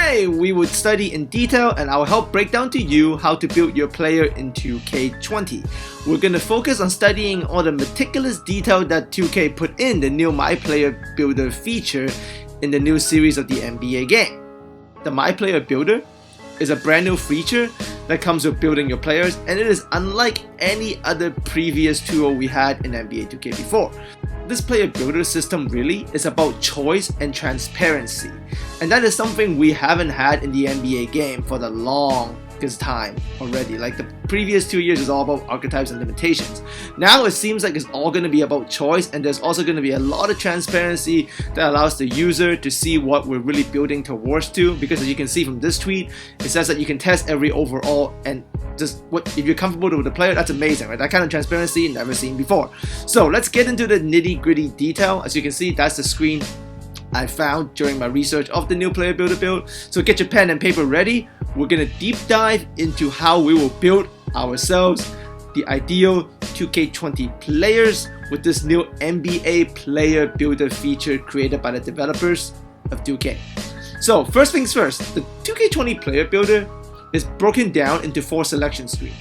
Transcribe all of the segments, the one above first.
Today, we would study in detail and I'll help break down to you how to build your player in 2K20. We're going to focus on studying all the meticulous detail that 2K put in the new My Player Builder feature in the new series of the NBA game. The My Player Builder is a brand new feature that comes with building your players, and it is unlike any other previous tool we had in NBA 2K before. This player builder system really is about choice and transparency, and that is something we haven't had in the NBA game for the longest time already. Like the previous 2 years is all about archetypes and limitations. Now it seems like it's all going to be about choice, and there's also going to be a lot of transparency that allows the user to see what we're really building towards to, because as you can see from this tweet, it says that you can test every overall and just if you're comfortable with the player, that's amazing, right? That kind of transparency never seen before. So let's get into the nitty-gritty detail. As you can see, that's the screen I found during my research of the new player builder build. So get your pen and paper ready. We're gonna deep dive into how we will build ourselves the ideal 2K20 players with this new NBA player builder feature created by the developers of 2K. So first things first, the 2K20 player builder is broken down into 4 selection screens.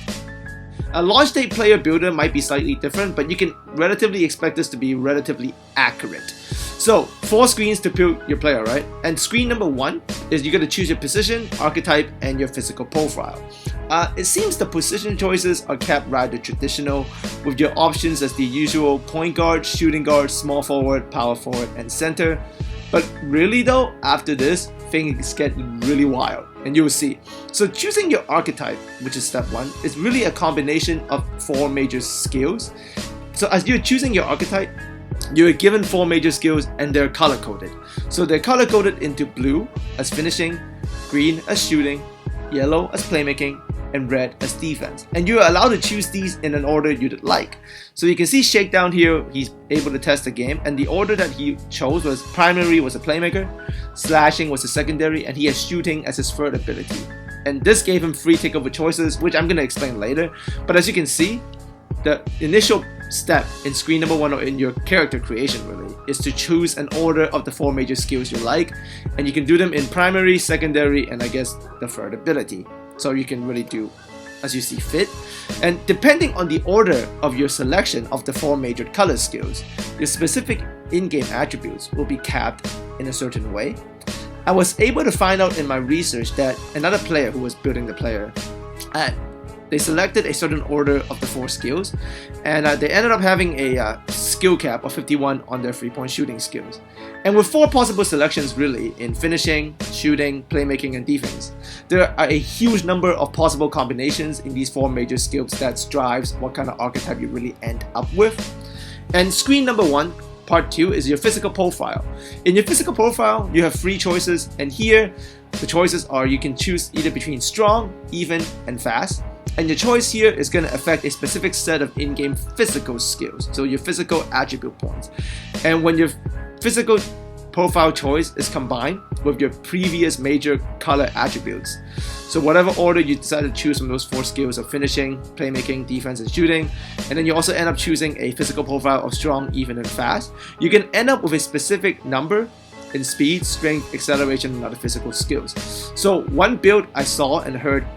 A launch date player builder might be slightly different, but you can relatively expect this to be relatively accurate. So 4 screens to build your player, right? And screen number 1 is you're going to choose your position, archetype, and your physical profile. It seems the position choices are kept rather traditional, with your options as the usual point guard, shooting guard, small forward, power forward, and center. But really though, after this, things get really wild, and you'll see. So choosing your archetype, which is step 1, is really a combination of 4 major skills. So as you're choosing your archetype, you're given 4 major skills and they're color-coded. So they're color-coded into blue as finishing, green as shooting, yellow as playmaking, and red as defense. And you're allowed to choose these in an order you'd like. So you can see Shakedown here, he's able to test the game, and the order that he chose was primary was a playmaker, slashing was a secondary, and he has shooting as his third ability. And this gave him free takeover choices, which I'm going to explain later. But as you can see, the initial step in screen number 1 or in your character creation really is to choose an order of the 4 major skills you like, and you can do them in primary, secondary, and I guess the third ability. So you can really do as you see fit. And depending on the order of your selection of the 4 major color skills, your specific in-game attributes will be capped in a certain way. I was able to find out in my research that another player who was building the player, they selected a certain order of the 4 skills, and they ended up having a skill cap of 51 on their 3-point shooting skills. And with 4 possible selections really in finishing, shooting, playmaking, and defense, there are a huge number of possible combinations in these 4 major skills that drives what kind of archetype you really end up with. And screen number 1, part 2, is your physical profile. In your physical profile, you have 3 choices, and here the choices are you can choose either between strong, even, and fast. And your choice here is going to affect a specific set of in-game physical skills, so your physical attribute points. And when your physical profile choice is combined with your previous major color attributes, so whatever order you decide to choose from those 4 skills of finishing, playmaking, defense, and shooting, and then you also end up choosing a physical profile of strong, even, and fast, you can end up with a specific number in speed, strength, acceleration, and other physical skills. So one build I saw and heard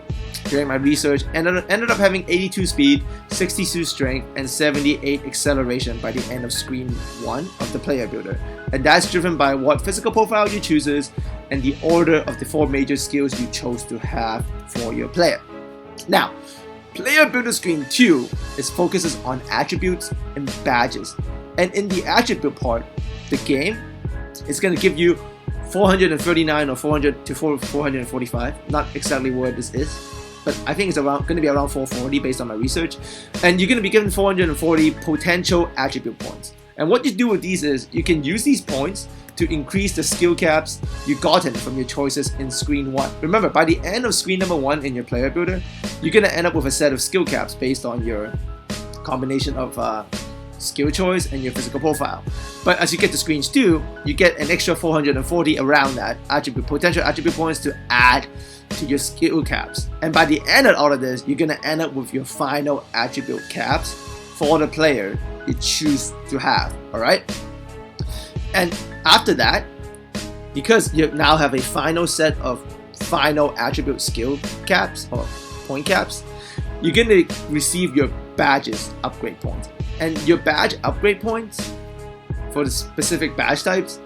during my research ended up having 82 speed, 62 strength, and 78 acceleration by the end of screen 1 of the player builder. And that's driven by what physical profile you chooses and the order of the 4 major skills you chose to have for your player. Now, player builder screen 2 focuses on attributes and badges. And in the attribute part, the game is going to give you 439 or 400 to 445, not exactly where this is, but I think it's going to be around 440 based on my research. And you're going to be given 440 potential attribute points. And what you do with these is you can use these points to increase the skill caps you've gotten from your choices in screen 1. Remember, by the end of screen number 1 in your player builder, you're going to end up with a set of skill caps based on your combination of skill choice and your physical profile. But as you get to screens 2, you get an extra 440 around that potential attribute points to add to your skill caps. And by the end of all of this, you're going to end up with your final attribute caps for the player you choose to have. Alright? And after that, because you now have a final set of final attribute skill caps or point caps, you're going to receive your badges upgrade points. And your badge upgrade points for the specific badge types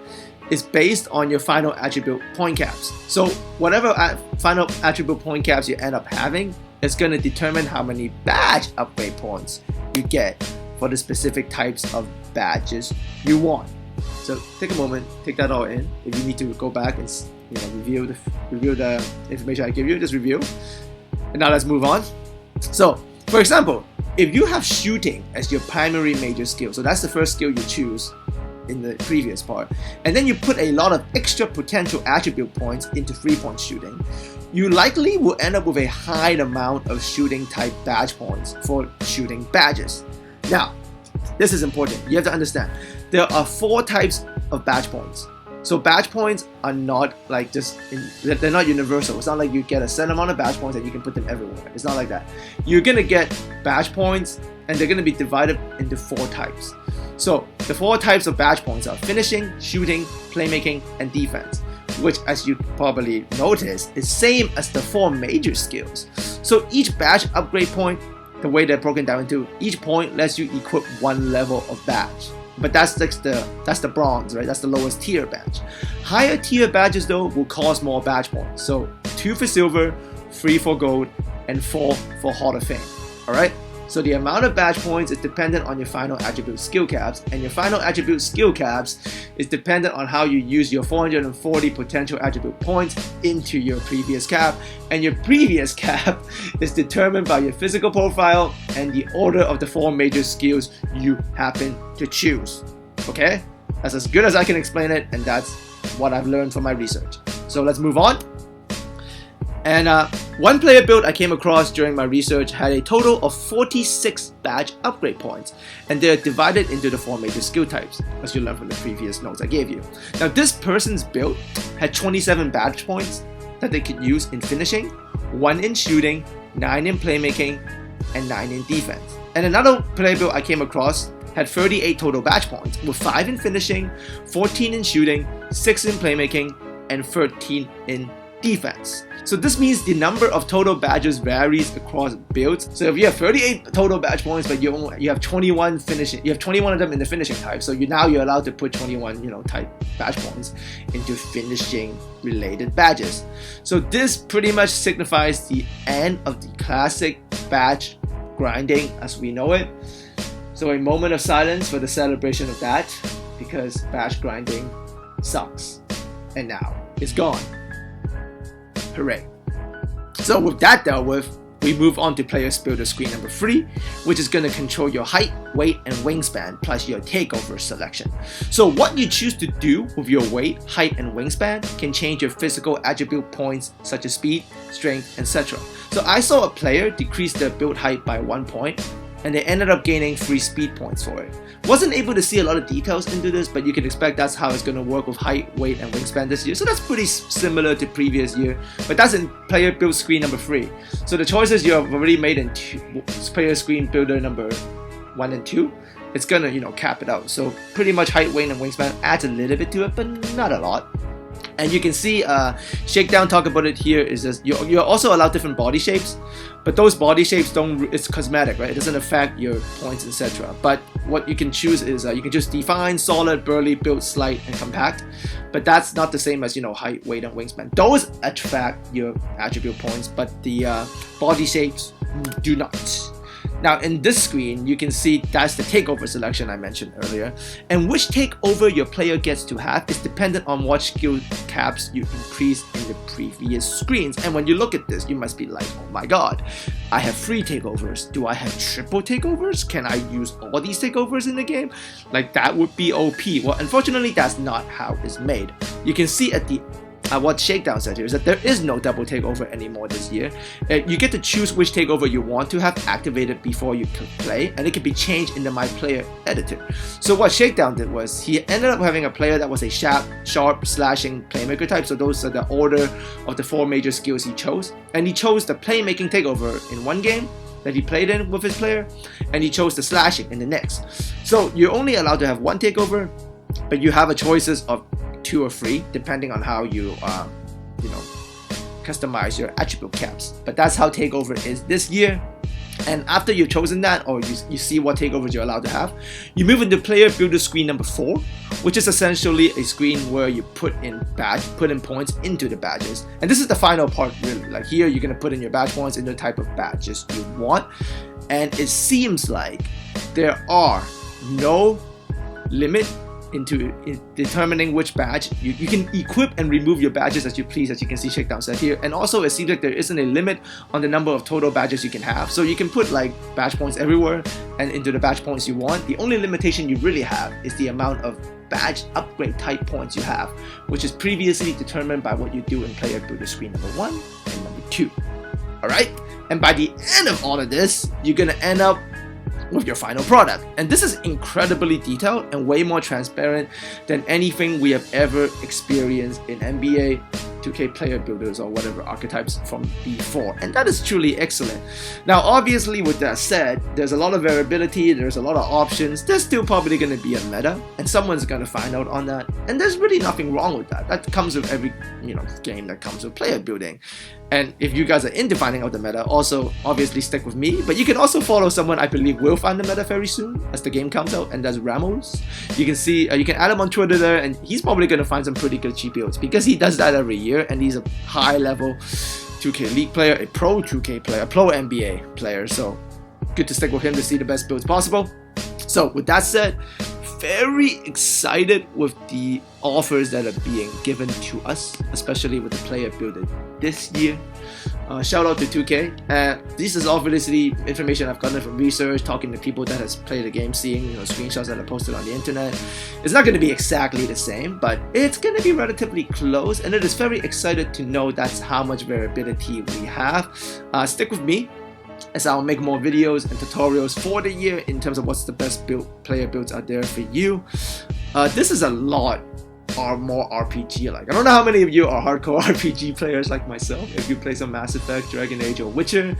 is based on your final attribute point caps. So whatever final attribute point caps you end up having is going to determine how many badge upgrade points you get for the specific types of badges you want. So take a moment, take that all in. If you need to go back and review the information I give you, just review. And now let's move on. So for example, if you have shooting as your primary major skill, so that's the first skill you choose in the previous part, and then you put a lot of extra potential attribute points into 3-point shooting, you likely will end up with a high amount of shooting type badge points for shooting badges. Now, this is important. You have to understand, there are 4 types of badge points. So badge points are not like they're not universal. It's not like you get a set amount of badge points and you can put them everywhere. It's not like that. You're gonna get badge points and they're gonna be divided into 4 types. So the 4 types of badge points are finishing, shooting, playmaking, and defense, which, as you probably noticed, is same as the 4 major skills. So each badge upgrade point, the way they're broken down into, each point lets you equip 1 level of badge. But that's the bronze, right? That's the lowest tier badge. Higher tier badges though will cost more badge points. So 2 for silver, 3 for gold, and 4 for Hall of Fame. Alright? So the amount of badge points is dependent on your final attribute skill caps, and your final attribute skill caps is dependent on how you use your 440 potential attribute points into your previous cap, and your previous cap is determined by your physical profile and the order of the 4 major skills you happen to choose. Okay? That's as good as I can explain it, and that's what I've learned from my research. So let's move on. And one player build I came across during my research had a total of 46 badge upgrade points, and they're divided into the 4 major skill types, as you learned from the previous notes I gave you. Now this person's build had 27 badge points that they could use in finishing, 1 in shooting, 9 in playmaking, and 9 in defense. And another player build I came across had 38 total badge points, with 5 in finishing, 14 in shooting, 6 in playmaking, and 13 in defense. So this means the number of total badges varies across builds. So if you have 38 total badge points, but you have 21 finishing, you have 21 of them in the finishing type. So you're allowed to put 21, type badge points into finishing related badges. So this pretty much signifies the end of the classic badge grinding as we know it. So a moment of silence for the celebration of that, because badge grinding sucks, and now it's gone. Hooray. So with that dealt with, we move on to Player's Builder screen number 3, which is going to control your height, weight, and wingspan, plus your takeover selection. So what you choose to do with your weight, height, and wingspan can change your physical attribute points such as speed, strength, etc. So I saw a player decrease their build height by 1 point, and they ended up gaining 3 speed points for it. Wasn't able to see a lot of details into this, but you can expect that's how it's going to work with height, weight, and wingspan this year. So that's pretty similar to previous year, but that's in player build screen number 3. So the choices you have already made in player screen builder number 1 and 2, it's going to cap it out. So pretty much height, weight, and wingspan adds a little bit to it, but not a lot. And you can see Shakedown talk about it here is just you're also allowed different body shapes, but those body shapes it's cosmetic, right? It doesn't affect your points, etc. But what you can choose is you can just define solid, burly, built, slight, and compact. But that's not the same as height, weight, and wingspan. Those attract your attribute points, but the body shapes do not. Now in this screen, you can see that's the takeover selection I mentioned earlier, and which takeover your player gets to have is dependent on what skill caps you increased in the previous screens. And when you look at this, you must be like, oh my god, I have 3 takeovers. Do I have triple takeovers? Can I use all these takeovers in the game? Like, that would be OP. Well, unfortunately, that's not how it's made. You can see at the what Shakedown said here is that there is no double takeover anymore this year. You get to choose which takeover you want to have activated before you can play, and it can be changed in the My Player editor. So what Shakedown did was he ended up having a player that was a sharp, slashing playmaker type. So those are the order of the 4 major skills he chose, and he chose the playmaking takeover in one game that he played in with his player, and he chose the slashing in the next. So you're only allowed to have 1 takeover, but you have a choices of 2 or 3 depending on how you customize your attribute caps. But that's how takeover is this year. And after you've chosen that, or you see what takeovers you're allowed to have, you move into player builder screen number 4, which is essentially a screen where you put in points into the badges. And this is the final part, really. Like here, you're gonna put in your badge points into the type of badges you want. And it seems like there are no limit into determining which badge. You can equip and remove your badges as you please, as you can see Shakedown said here. And also it seems like there isn't a limit on the number of total badges you can have. So you can put like badge points everywhere and into the badge points you want. The only limitation you really have is the amount of badge upgrade type points you have, which is previously determined by what you do in player builder screen number 1 and number 2. Alright? And by the end of all of this, you're gonna end up with your final product. And this is incredibly detailed and way more transparent than anything we have ever experienced in NBA 2K player builders or whatever archetypes from before. And that is truly excellent. Now obviously with that said, there's a lot of variability, there's a lot of options, there's still probably going to be a meta and someone's going to find out on that, and there's really nothing wrong with that. That comes with every game that comes with player building. And if you guys are into finding out the meta, also obviously stick with me, but you can also follow someone I believe will find the meta very soon as the game comes out, and that's Ramos. You can see, you can add him on Twitter there, and he's probably going to find some pretty good cheap builds because he does that every year, and he's a high level 2K League player, a pro 2K player, a pro NBA player, so good to stick with him to see the best builds possible. So with that said, very excited with the offers that are being given to us, especially with the player builder this year. Shout out to 2K. This is obviously information I've gotten from research, talking to people that has played the game, seeing screenshots that are posted on the internet. It's not going to be exactly the same, but it's going to be relatively close, and it is very excited to know that's how much variability we have. Stick with me as I'll make more videos and tutorials for the year in terms of what's the best player builds out there for you. This is a lot or more RPG like. I don't know how many of you are hardcore RPG players like myself. If you play some Mass Effect, Dragon Age, or Witcher,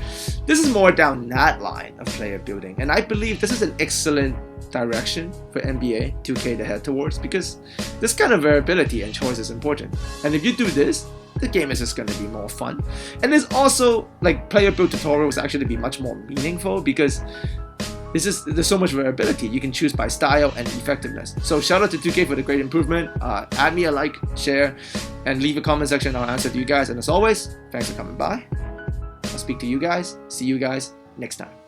this is more down that line of player building, and I believe this is an excellent direction for NBA 2K to head towards, because this kind of variability and choice is important. And if you do this, the game is just going to be more fun. And there's also like player build tutorials actually be much more meaningful, because there's so much variability. You can choose by style and effectiveness. So shout out to 2K for the great improvement. Add me a like, share, and leave a comment section. I'll answer to you guys. And as always, thanks for coming by. I'll speak to you guys. See you guys next time.